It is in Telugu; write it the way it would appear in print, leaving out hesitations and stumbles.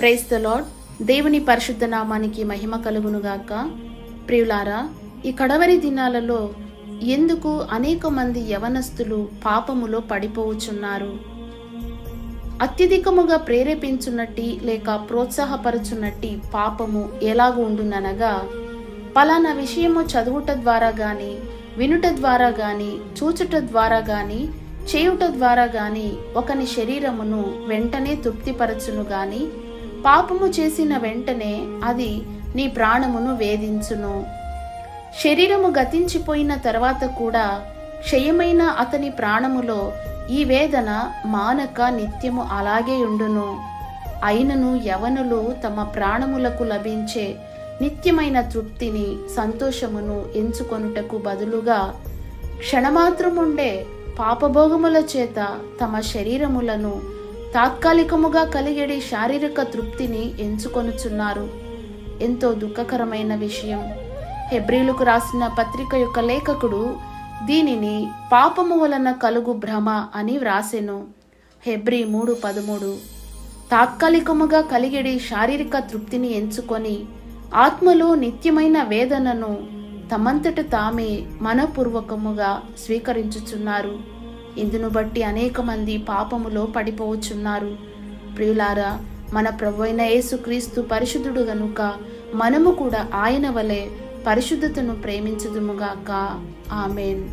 Praise the lord. దేవుని పరిశుద్ధ నామానికి మహిమ కలుగునుగాక. ప్రియులారా, ఈ కడవరి దినాలలో ఎందుకు అనేక మంది యవనస్తులు పాపములో పడిపోవచ్చున్నారు? అత్యధికముగా ప్రేరేపించున్నట్టి లేక ప్రోత్సాహపరచున్నట్టి పాపము ఎలాగూ ఉండుననగా, పలానా విషయము చదువుట ద్వారా గాని, వినుట ద్వారా గాని, చూచుట ద్వారా గాని, చేయుట ద్వారా గాని ఒకని శరీరమును వెంటనే తృప్తిపరచును గాని, పాపము చేసిన వెంటనే అది నీ ప్రాణమును వేధించును. శరీరము గతించిపోయిన తర్వాత కూడా క్షయమైన అతని ప్రాణములో ఈ వేదన మానక నిత్యము అలాగే ఉండును. అయినను యవనులు తమ ప్రాణములకు లభించే నిత్యమైన తృప్తిని, సంతోషమును ఎంచుకొనుటకు బదులుగా క్షణమాత్రముండే పాపభోగముల చేత తమ శరీరములను తాత్కాలికముగా కలిగేడి శారీరక తృప్తిని ఎంచుకొనుచున్నారు. ఎంతో దుఃఖకరమైన విషయం. హెబ్రీలకు రాసిన పత్రిక యొక్క లేఖకుడు దీనిని పాపము వలన కలుగు భ్రమ అని వ్రాసెను. హెబ్రీ 3:13. తాత్కాలికముగా కలిగేడి శారీరక తృప్తిని ఎంచుకొని ఆత్మలో నిత్యమైన వేదనను తమంతట తామే మనపూర్వకముగా స్వీకరించుచున్నారు. ఇందును బట్టి అనేక మంది పాపములో పడిపోవచ్చున్నారు. ప్రియులారా, మన ప్రభువైన యేసుక్రీస్తు పరిశుద్ధుడు గనుక మనము కూడా ఆయన వలె పరిశుద్ధతను ప్రేమించుదుముగాక. ఆమేన్.